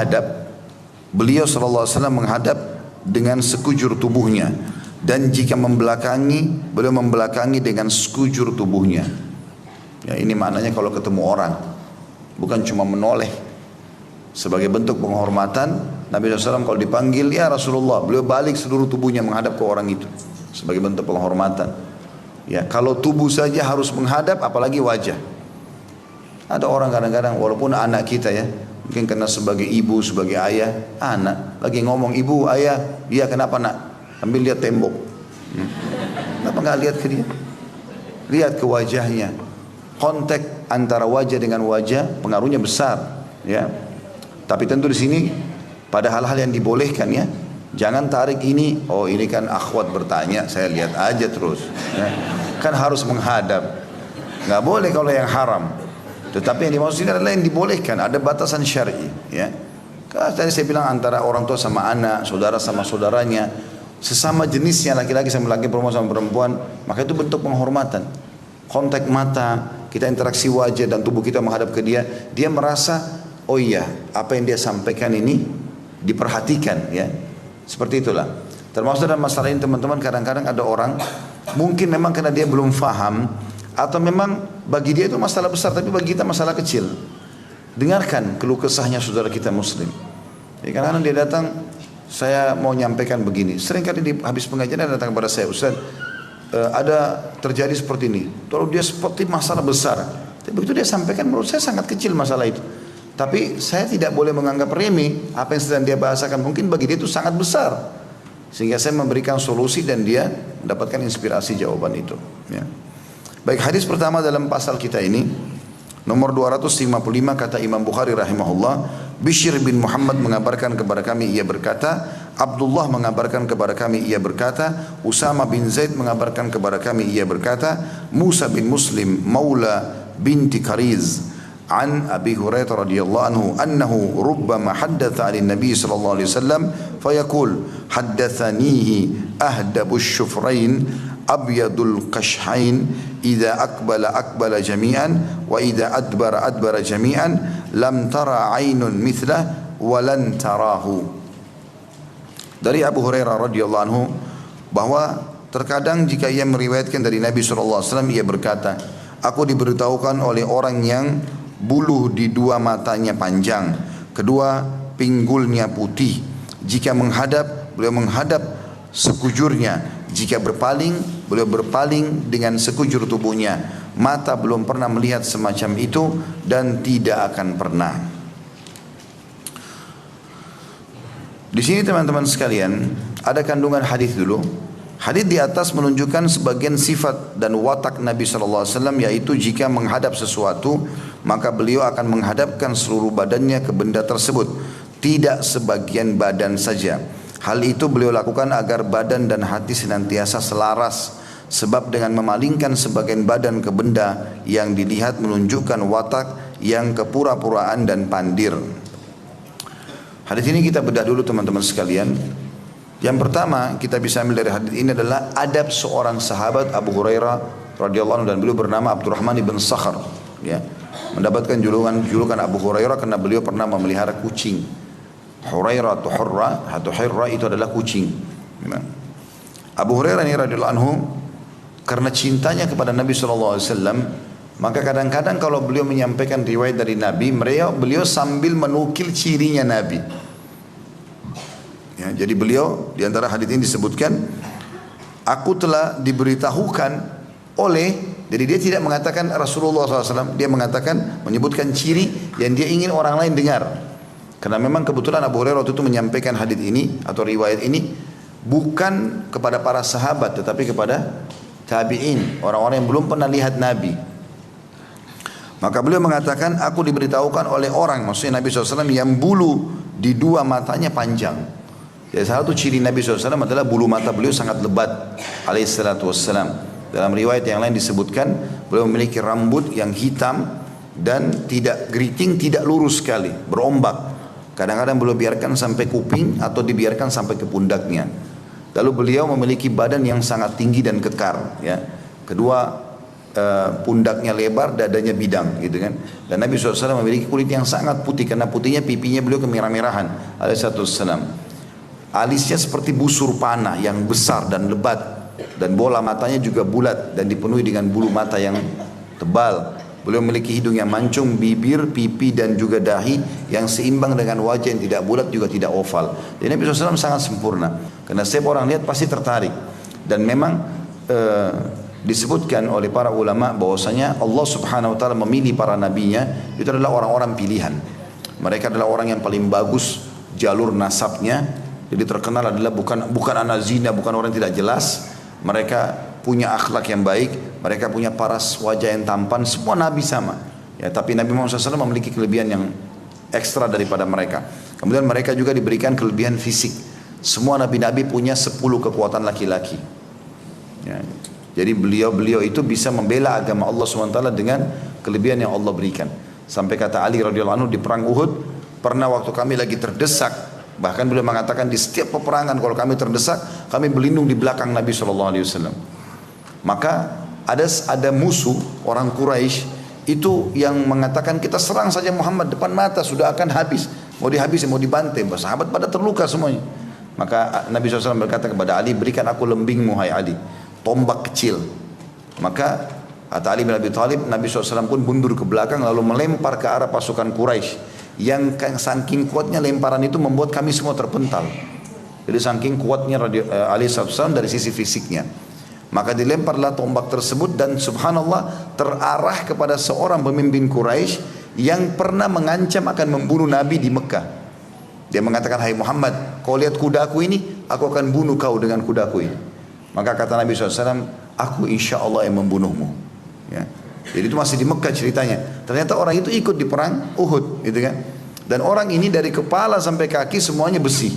hadap, beliau sallallahu alaihi wasallam menghadap dengan sekujur tubuhnya, dan jika membelakangi, beliau membelakangi dengan sekujur tubuhnya. Ya, ini maknanya kalau ketemu orang, bukan cuma menoleh. Sebagai bentuk penghormatan, Nabi SAW kalau dipanggil, ya Rasulullah, beliau balik seluruh tubuhnya menghadap ke orang itu. Sebagai bentuk penghormatan. Ya, kalau tubuh saja harus menghadap, apalagi wajah. Ada orang kadang-kadang, walaupun anak kita ya, mungkin karena sebagai ibu, sebagai ayah, anak lagi ngomong, ibu, ayah, dia kenapa nak? Ambil lihat tembok. Kenapa nggak lihat ke dia? Lihat ke wajahnya. Kontak antara wajah dengan wajah pengaruhnya besar, ya. Tapi tentu di sini pada hal-hal yang dibolehkan, ya. Jangan tarik ini, oh ini kan akhwat bertanya, saya lihat aja terus. Ya. Kan harus menghadap. Nggak boleh kalau yang haram. Tetapi yang dimaksud ini adalah yang dibolehkan, ada batasan syar'i, ya. Karena tadi saya bilang antara orang tua sama anak, saudara sama saudaranya, sesama jenisnya, laki-laki sama laki, perempuan sama perempuan, maka itu bentuk penghormatan. Kontak mata, kita interaksi wajah dan tubuh kita menghadap ke dia, dia merasa, oh iya, apa yang dia sampaikan ini diperhatikan, ya. Seperti itulah. Termasuk dalam masalah ini teman-teman, kadang-kadang ada orang, mungkin memang karena dia belum faham, atau memang bagi dia itu masalah besar, tapi bagi kita masalah kecil. Dengarkan keluh kesahnya saudara kita muslim. Jadi kadang-kadang dia datang, saya mau nyampaikan begini. Seringkali di habis pengajian dia datang kepada saya, Ustaz, ada terjadi seperti ini. Kalau dia seperti masalah besar, tapi begitu dia sampaikan, menurut saya sangat kecil masalah itu. Tapi saya tidak boleh menganggap remeh apa yang sedang dia bahasakan. Mungkin bagi dia itu sangat besar, sehingga saya memberikan solusi dan dia mendapatkan inspirasi jawaban itu, ya. Baik, hadis pertama dalam pasal kita ini, nomor 255, kata Imam Bukhari rahimahullah, Bishr bin Muhammad mengabarkan kepada kami, ia berkata, Abdullah mengabarkan kepada kami, ia berkata, Usama bin Zaid mengabarkan kepada kami, ia berkata, Musa bin Muslim maula binti Kariz an Abi Hurairah radhiyallahu anhu annahu rubbama haddatha 'ala Nabi sallallahu alaihi wasallam fayaqul haddathanihi ahdabu syufrain abyadul qashhain idza aqbala jami'an wa idza adbara jami'an lam tara 'ainun mithlah wa lan tarahu. Dari Abu Hurairah radhiyallahu anhu bahwa terkadang jika ia meriwayatkan dari Nabi SAW, ia berkata, aku diberitahukan oleh orang yang buluh di dua matanya panjang, kedua pinggulnya putih. Jika menghadap, beliau menghadap sekujurnya. Jika berpaling, beliau berpaling dengan sekujur tubuhnya. Mata belum pernah melihat semacam itu dan tidak akan pernah. Di sini teman-teman sekalian, ada kandungan hadis dulu. Hadis di atas menunjukkan sebagian sifat dan watak Nabi SAW, yaitu jika menghadap sesuatu, maka beliau akan menghadapkan seluruh badannya ke benda tersebut, tidak sebagian badan saja. Hal itu beliau lakukan agar badan dan hati senantiasa selaras, sebab dengan memalingkan sebagian badan ke benda yang dilihat menunjukkan watak yang kepura-puraan dan pandir. Hadis ini kita bedah dulu teman-teman sekalian. Yang pertama kita bisa ambil dari hadis ini adalah adab seorang sahabat Abu Hurairah radhiyallahu anhu, dan beliau bernama Abdurrahman ibn Sakhar, ya. Mendapatkan julukan Abu Hurairah karena beliau pernah memelihara kucing. Hurairah atau Hurra itu adalah kucing. Abu Hurairah ini radhiyallahu anhu karena cintanya kepada Nabi SAW, maka kadang-kadang kalau beliau menyampaikan riwayat dari Nabi, beliau sambil menukil cirinya Nabi. Ya, jadi beliau di antara hadis ini disebutkan, aku telah diberitahukan oleh, jadi dia tidak mengatakan Rasulullah SAW, dia mengatakan, menyebutkan ciri yang dia ingin orang lain dengar. Karena memang kebetulan Abu Hurairah waktu itu menyampaikan hadis ini atau riwayat ini bukan kepada para sahabat, tetapi kepada tabi'in, orang-orang yang belum pernah lihat Nabi. Maka beliau mengatakan, aku diberitahukan oleh orang, maksudnya Nabi SAW, yang bulu di dua matanya panjang. Jadi salah satu ciri Nabi SAW adalah bulu mata beliau sangat lebat alaihissalatu wassalam. Dalam riwayat yang lain disebutkan, beliau memiliki rambut yang hitam dan tidak geriting, tidak lurus sekali, berombak. Kadang-kadang beliau biarkan sampai kuping atau dibiarkan sampai ke pundaknya. Lalu beliau memiliki badan yang sangat tinggi dan kekar, ya. Kedua pundaknya lebar, dadanya bidang gitu kan. Dan Nabi SAW memiliki kulit yang sangat putih karena putihnya pipinya beliau kemerah-merahan alaihissalam. Alisnya seperti busur panah yang besar dan lebat, dan bola matanya juga bulat dan dipenuhi dengan bulu mata yang tebal. Beliau memiliki hidung yang mancung, bibir, pipi dan juga dahi yang seimbang dengan wajah yang tidak bulat juga tidak oval. Jadi Nabi SAW sangat sempurna. Karena setiap orang lihat pasti tertarik. Dan memang disebutkan oleh para ulama bahwasanya Allah Subhanahu wa taala memilih para nabinya itu adalah orang-orang pilihan. Mereka adalah orang yang paling bagus jalur nasabnya. Jadi terkenal adalah bukan anak zina, bukan orang yang tidak jelas. Mereka punya akhlak yang baik, mereka punya paras wajah yang tampan, semua nabi sama. Ya, tapi Nabi Muhammad SAW memiliki kelebihan yang ekstra daripada mereka. Kemudian mereka juga diberikan kelebihan fisik. Semua nabi-nabi punya 10 kekuatan laki-laki. Ya. Jadi beliau itu bisa membela agama Allah SWT dengan kelebihan yang Allah berikan. Sampai kata Ali radhiyallahu anhu di perang Uhud, pernah waktu kami lagi terdesak, bahkan beliau mengatakan di setiap peperangan kalau kami terdesak, kami berlindung di belakang Nabi SAW. Maka ada musuh orang Quraisy itu yang mengatakan kita serang saja Muhammad, depan mata sudah akan habis, mau dihabisi, mau dibantai, sahabat pada terluka semuanya. Maka Nabi SAW berkata kepada Ali, berikan aku lembingmu hai Ali, tombak kecil. Maka kata Ali bin Abi Thalib, Nabi SAW pun mundur ke belakang lalu melempar ke arah pasukan Quraisy. Yang saking kuatnya lemparan itu membuat kami semua terpental. Jadi saking kuatnya Ali SAW dari sisi fisiknya. Maka dilemparlah tombak tersebut dan subhanallah terarah kepada seorang pemimpin Quraisy yang pernah mengancam akan membunuh Nabi di Mekah. Dia mengatakan, hai Muhammad, kau lihat kudaku ini, aku akan bunuh kau dengan kudaku ini. Maka kata Nabi SAW, aku insya Allah yang membunuhmu. Ya. Jadi itu masih di Mekah ceritanya. Ternyata orang itu ikut di perang Uhud, gitu kan? Dan orang ini dari kepala sampai kaki semuanya besi,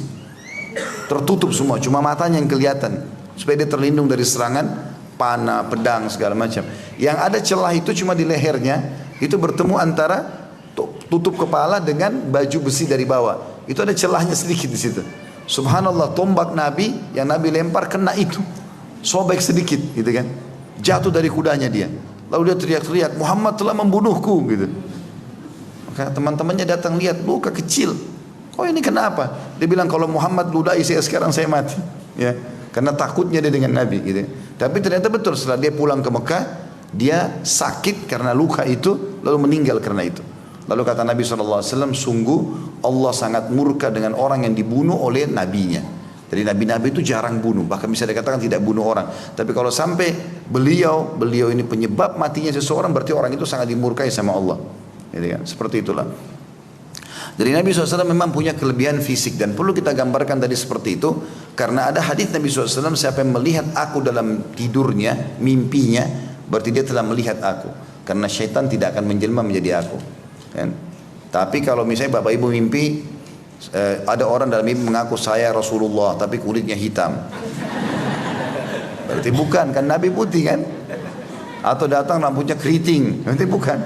tertutup semua, cuma matanya yang kelihatan, supaya dia terlindung dari serangan panah, pedang, segala macam. Yang ada celah itu cuma di lehernya, itu bertemu antara tutup kepala dengan baju besi dari bawah. Itu ada celahnya sedikit di situ. Subhanallah, tombak Nabi yang Nabi lempar kena itu, sobek sedikit, gitu kan? Jatuh dari kudanya dia. Lalu dia teriak-teriak, Muhammad telah membunuhku, gitu. Maka teman-temannya datang lihat, luka kecil. Oh ini kenapa? Dia bilang kalau Muhammad ludahi saya sekarang saya mati. Ya, karena takutnya dia dengan Nabi, gitu. Tapi ternyata betul setelah dia pulang ke Mekah, dia sakit karena luka itu, lalu meninggal karena itu. Lalu kata Nabi SAW, sungguh Allah sangat murka dengan orang yang dibunuh oleh nabinya. Jadi nabi-nabi itu jarang bunuh, bahkan bisa dikatakan tidak bunuh orang. Tapi kalau sampai beliau ini penyebab matinya seseorang, berarti orang itu sangat dimurkai sama Allah. Jadi kan, seperti itulah. Jadi Nabi SAW memang punya kelebihan fisik dan perlu kita gambarkan tadi seperti itu. Karena ada hadis Nabi SAW, siapa yang melihat aku dalam tidurnya, mimpinya, berarti dia telah melihat aku. Karena syaitan tidak akan menjelma menjadi aku. Kan? Tapi kalau misalnya bapak ibu mimpi ada orang dalam mimpi mengaku saya Rasulullah tapi kulitnya hitam, berarti bukan, kan Nabi putih kan? Atau datang rambutnya keriting, berarti bukan.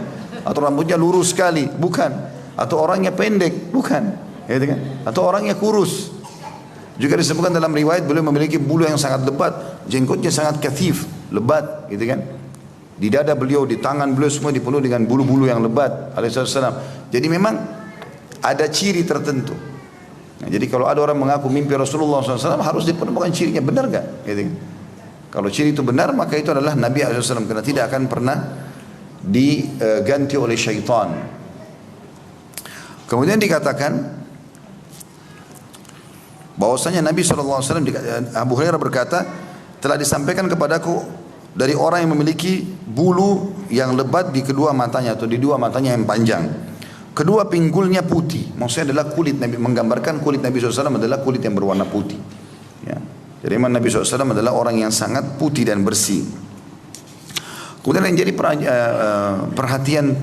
Atau rambutnya lurus sekali, bukan. Atau orangnya pendek, bukan, gitu kan? Atau orangnya kurus. Juga disebutkan dalam riwayat beliau memiliki bulu yang sangat lebat, jenggotnya sangat kathif, lebat, gitu kan? Di dada beliau, di tangan beliau semua dipenuhi dengan bulu-bulu yang lebat alaihissalam. Jadi memang ada ciri tertentu. Nah, jadi kalau ada orang mengaku mimpi Rasulullah SAW harus dipenemukan cirinya, benar gak? Gitu. Kalau ciri itu benar maka itu adalah Nabi SAW, karena tidak akan pernah diganti oleh syaitan. Kemudian dikatakan bahwasanya Nabi SAW, Abu Hurairah berkata, telah disampaikan kepadaku dari orang yang memiliki bulu yang lebat di kedua matanya atau di dua matanya yang panjang. Kedua pinggulnya putih. Maksudnya adalah kulit Nabi, menggambarkan kulit Nabi SAW adalah kulit yang berwarna putih. Ya. Jadi memang Nabi SAW adalah orang yang sangat putih dan bersih. Kemudian yang jadi perhatian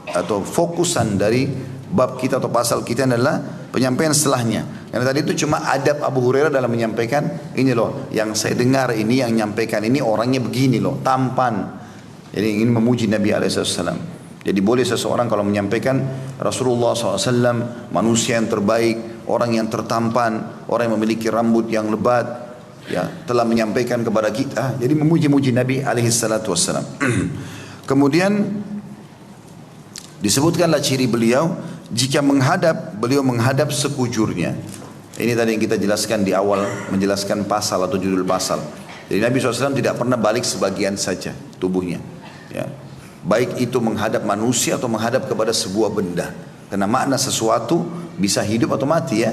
atau fokusan dari bab kita atau pasal kita adalah penyampaian setelahnya. Karena tadi itu cuma adab Abu Hurairah dalam menyampaikan, ini loh yang saya dengar ini, yang menyampaikan ini orangnya begini loh, tampan. Jadi ingin memuji Nabi SAW. Jadi boleh seseorang kalau menyampaikan Rasulullah SAW manusia yang terbaik, orang yang tertampan, orang yang memiliki rambut yang lebat, ya telah menyampaikan kepada kita. Jadi memuji-muji Nabi SAW. Kemudian disebutkanlah ciri beliau, jika menghadap, beliau menghadap sekujurnya. Ini tadi yang kita jelaskan di awal, menjelaskan pasal atau judul pasal. Jadi Nabi SAW tidak pernah balik sebagian saja tubuhnya. Ya. Baik itu menghadap manusia atau menghadap kepada sebuah benda. Karena makna sesuatu bisa hidup atau mati ya.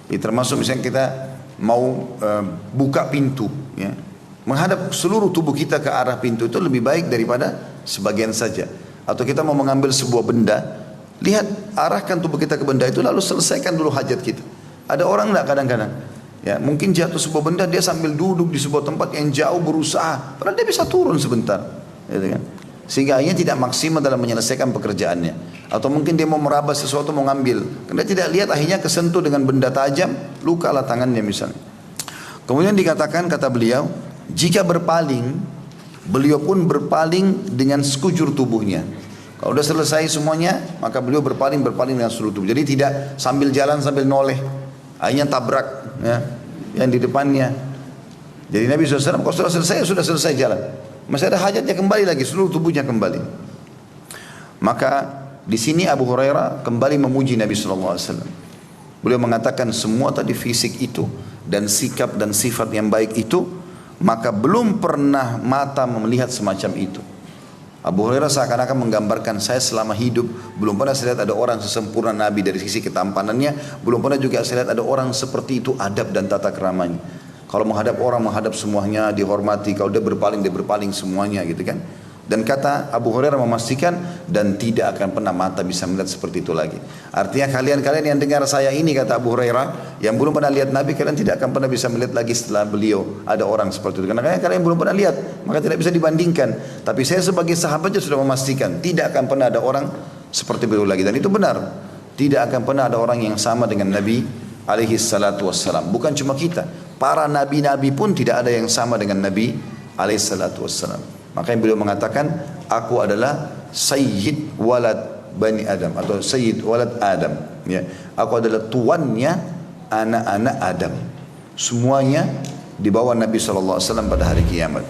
Ini termasuk misalnya kita mau buka pintu. Ya. Menghadap seluruh tubuh kita ke arah pintu itu lebih baik daripada sebagian saja. Atau kita mau mengambil sebuah benda, lihat arahkan tubuh kita ke benda itu lalu selesaikan dulu hajat kita. Ada orang enggak kadang-kadang ya, mungkin jatuh sebuah benda dia sambil duduk di sebuah tempat yang jauh berusaha, padahal dia bisa turun sebentar, gitu kan? Sehingga akhirnya tidak maksimal dalam menyelesaikan pekerjaannya. Atau mungkin dia mau meraba sesuatu, mau ngambil, karena tidak lihat akhirnya kesentuh dengan benda tajam, lukalah tangannya misalnya. Kemudian dikatakan, kata beliau, jika berpaling, beliau pun berpaling dengan sekujur tubuhnya. Kalau sudah selesai semuanya, maka beliau berpaling dengan seluruh tubuh. Jadi tidak sambil jalan sambil noleh, akhirnya tabrak ya, yang di depannya. Jadi Nabi SAW kalau sudah selesai jalan, masih ada hajatnya kembali lagi, seluruh tubuhnya kembali. Maka di sini Abu Hurairah kembali memuji Nabi SAW. Beliau mengatakan semua tadi fisik itu dan sikap dan sifat yang baik itu, maka belum pernah mata melihat semacam itu. Abu Hurairah seakan-akan menggambarkan, saya selama hidup belum pernah saya lihat ada orang sesempurna Nabi dari sisi ketampanannya, belum pernah juga saya lihat ada orang seperti itu adab dan tata keramanya. Kalau menghadap orang, menghadap semuanya, dihormati. Kalau dia berpaling semuanya gitu kan. Dan kata Abu Hurairah memastikan, dan tidak akan pernah mata bisa melihat seperti itu lagi. Artinya kalian yang dengar saya ini, kata Abu Hurairah, yang belum pernah lihat Nabi, kalian tidak akan pernah bisa melihat lagi setelah beliau ada orang seperti itu. Karena kalian belum pernah lihat, maka tidak bisa dibandingkan. Tapi saya sebagai sahabatnya sudah memastikan, tidak akan pernah ada orang seperti beliau lagi. Dan itu benar, tidak akan pernah ada orang yang sama dengan Nabi alaihi salatu wassalam. Bukan cuma kita, para nabi-nabi pun tidak ada yang sama dengan Nabi alaihi salatu wassalam. Makanya beliau mengatakan, aku adalah Sayyid Walad Bani Adam, atau Sayyid Walad Adam ya. Aku adalah tuannya anak-anak Adam. Semuanya di bawah Nabi SAW pada hari kiamat.